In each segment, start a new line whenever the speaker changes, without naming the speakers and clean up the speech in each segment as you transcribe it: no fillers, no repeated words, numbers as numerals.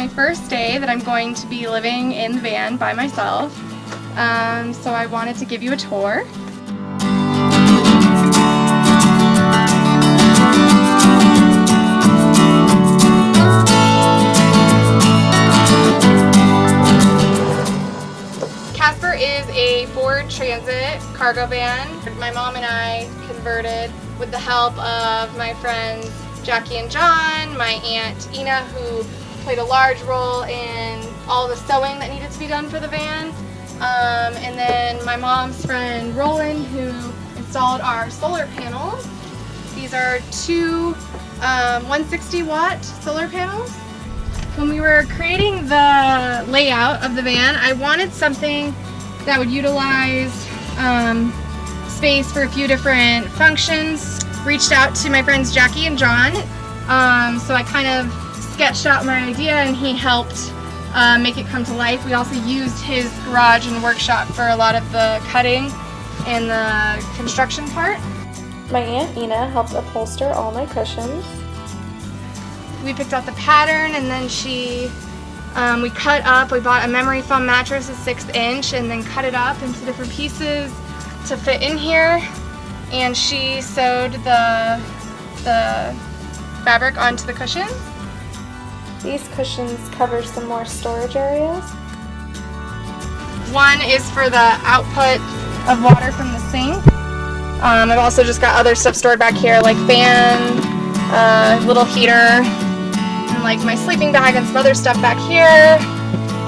my first day that I'm going to be living in the van by myself, so I wanted to give you a tour. Casper is a Ford Transit cargo van. My mom and I converted with the help of my friends Jackie and John, my aunt Ina, who played a large role in all the sewing that needed to be done for the van, and then my mom's friend Roland, who installed our solar panels. These are two 160-watt solar panels. When we were creating the layout of the van, I wanted something that would utilize space for a few different functions. Reached out to my friends Jackie and John, so I kind of sketched out my idea and he helped make it come to life. We also used his garage and workshop for a lot of the cutting and the construction part. My Aunt Ina helped upholster all my cushions. We picked out the pattern and then we cut up, we bought a memory foam mattress, a 6-inch, and then cut it up into different pieces to fit in here. And she sewed the fabric onto the cushions. These cushions cover some more storage areas. One is for the output of water from the sink. I've also just got other stuff stored back here, like fan, little heater, and like my sleeping bag and some other stuff back here.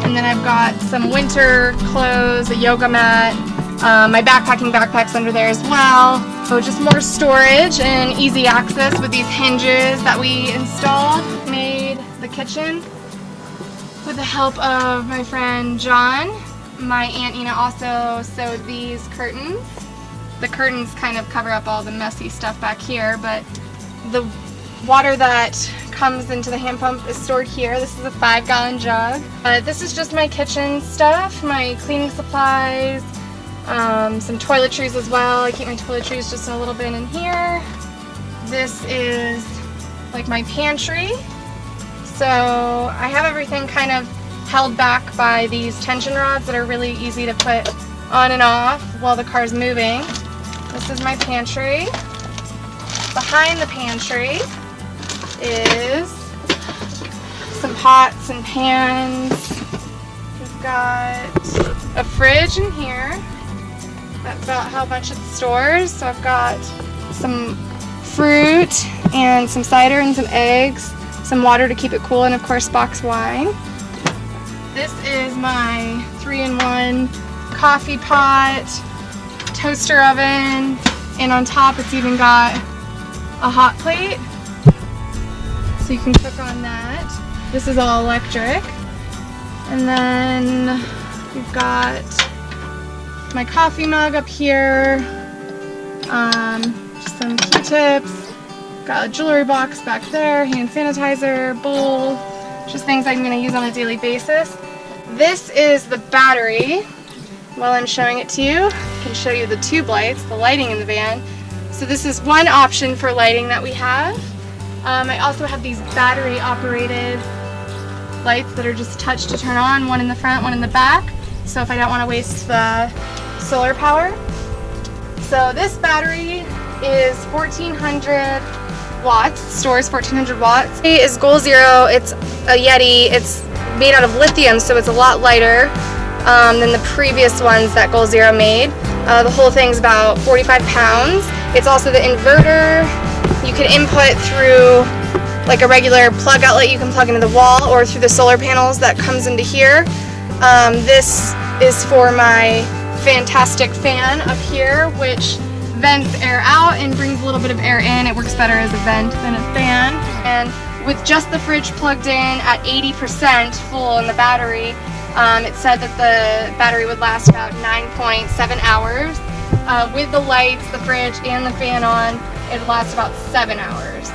And then I've got some winter clothes, a yoga mat, my backpack's under there as well. So just more storage and easy access with these hinges that we installed. Made the kitchen with the help of my friend John. My Aunt Ina also sewed these curtains. The curtains kind of cover up all the messy stuff back here, but the water that comes into the hand pump is stored here. This is a 5-gallon jug. This is just my kitchen stuff, my cleaning supplies, some toiletries as well. I keep my toiletries just a little bit in here. This is like my pantry. So I have everything kind of held back by these tension rods that are really easy to put on and off while the car's moving. This is my pantry. Behind the pantry is some pots and pans. We've got a fridge in here. That's about how much it stores. So I've got some fruit and some cider and some eggs, some water to keep it cool, and of course box wine. This is my 3-in-1 coffee pot, toaster oven, and on top it's even got a hot plate, so you can cook on that. This is all electric. And then we've got my coffee mug up here, just some Q-tips, got a jewelry box back there, hand sanitizer, bowl, just things I'm going to use on a daily basis. This is the battery. While I'm showing it to you, I can show you the tube lights, the lighting in the van. So this is one option for lighting that we have. I also have these battery operated lights that are just touch to turn on, one in the front, one in the back. So if I don't want to waste the solar power. So this battery is 1400 watts, it stores 1400 watts. It is Goal Zero, it's a Yeti, it's made out of lithium, so it's a lot lighter than the previous ones that Goal Zero made. The whole thing's about 45 pounds. It's also the inverter. You can input through like a regular plug outlet you can plug into the wall, or through the solar panels that comes into here. This is for my fantastic fan up here, which vents air out and brings a little bit of air in. It works better as a vent than a fan. And with just the fridge plugged in at 80% full in the battery, it said that the battery would last about 9.7 hours. With the lights, the fridge, and the fan on, it would last about 7 hours.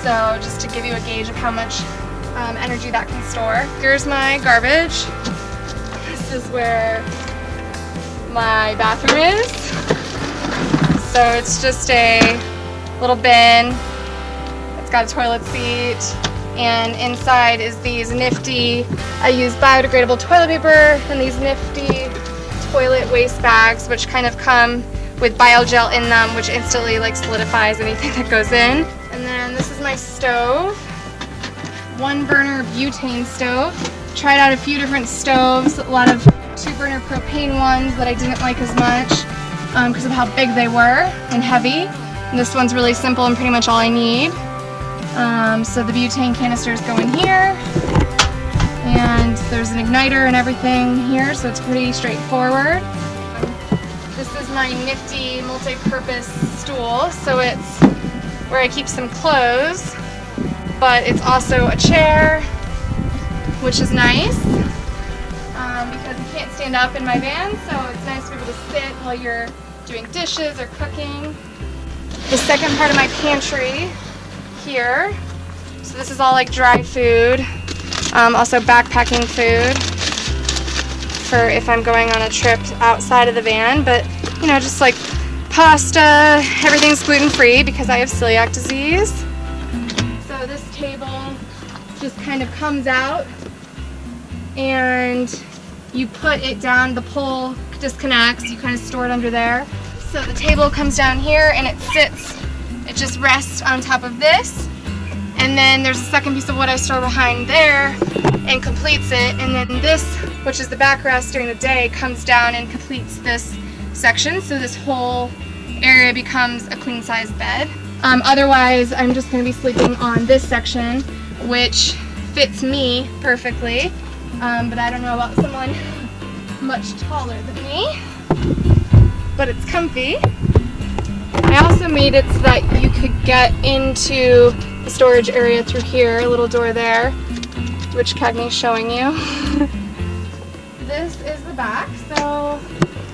So just to give you a gauge of how much energy that can store. Here's my garbage. This is where my bathroom is. So it's just a little bin. It's got a toilet seat And inside is these nifty, I use biodegradable toilet paper and these nifty toilet waste bags, which kind of come with biogel in them, which instantly like solidifies anything that goes in. And then this is my stove, 1-burner butane stove. Tried out a few different stoves, a lot of 2-burner propane ones that I didn't like as much because of how big they were and heavy. And this one's really simple and pretty much all I need. So the butane canisters go in here, and there's an igniter and everything here, so it's pretty straightforward. This is my nifty multi-purpose stool, so it's where I keep some clothes, but it's also a chair, which is nice because you can't stand up in my van, so it's nice to be able to sit while you're doing dishes or cooking. The second part of my pantry here, so this is all like dry food, also backpacking food for if I'm going on a trip outside of the van, but you know, just like pasta, everything's gluten-free because I have celiac disease. So this table just kind of comes out and you put it down, the pole disconnects, you kind of store it under there. So the table comes down here and it sits, it just rests on top of this, and then there's a second piece of wood I store behind there and completes it, and then this, which is the backrest during the day, comes down and completes this section, so this whole area becomes a queen size bed. Otherwise I'm just going to be sleeping on this section, which fits me perfectly, but I don't know about someone much taller than me, but it's comfy. I also made it so that you could get into the storage area through here, a little door there, which Cagney's showing you. This is the back, so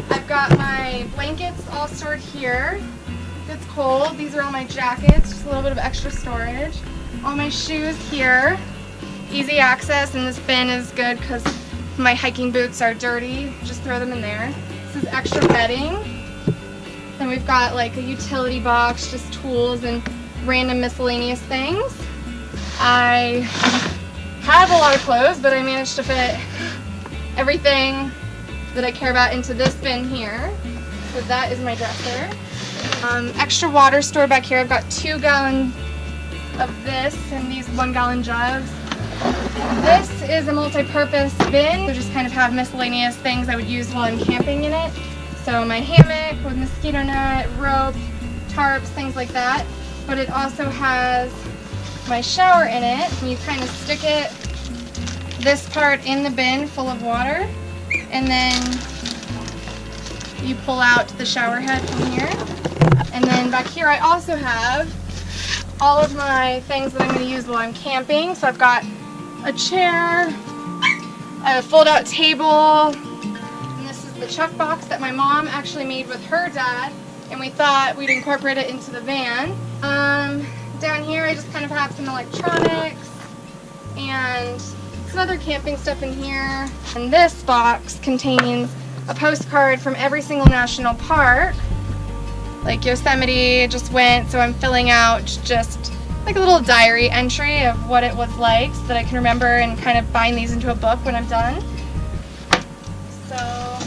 I've got my blankets all stored here. It's cold. These are all my jackets, just a little bit of extra storage. All my shoes here, easy access, and this bin is good because my hiking boots are dirty. Just throw them in there. This is extra bedding. Then we've got like a utility box, just tools and random miscellaneous things. I have a lot of clothes, but I managed to fit everything that I care about into this bin here. So that is my dresser. Extra water stored back here. I've got 2 gallons of this and these 1-gallon jugs. This is a multi-purpose bin. So just kind of have miscellaneous things I would use while I'm camping in it. So my hammock with mosquito net, rope, tarps, things like that. But it also has my shower in it. And you kind of stick it, this part in the bin full of water, and then you pull out the shower head from here. And then back here I also have all of my things that I'm going to use while I'm camping. So I've got a chair, a fold-out table, and this is the chuck box that my mom actually made with her dad, and we thought we'd incorporate it into the van. Down here I just kind of have some electronics and some other camping stuff in here. And this box contains a postcard from every single national park. Like Yosemite just went, so I'm filling out just like a little diary entry of what it was like so that I can remember and kind of bind these into a book when I'm done. So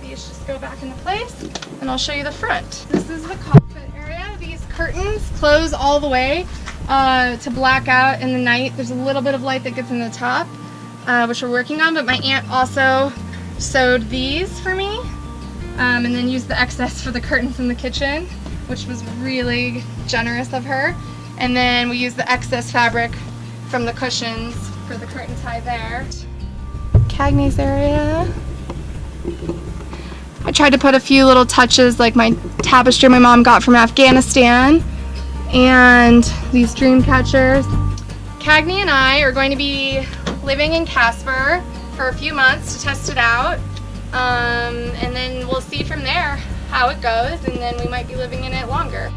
these just go back into place, and I'll show you the front. This is the cockpit area. These curtains close all the way to black out in the night. There's a little bit of light that gets in the top, which we're working on, but my aunt also sewed these for me, and then used the excess for the curtains in the kitchen, which was really generous of her. And then we used the excess fabric from the cushions for the curtain tie there. Cagney's area. I tried to put a few little touches, like my tapestry my mom got from Afghanistan and these dream catchers. Cagney and I are going to be living in Casper for a few months to test it out, and then we'll see from there how it goes, and then we might be living in it longer.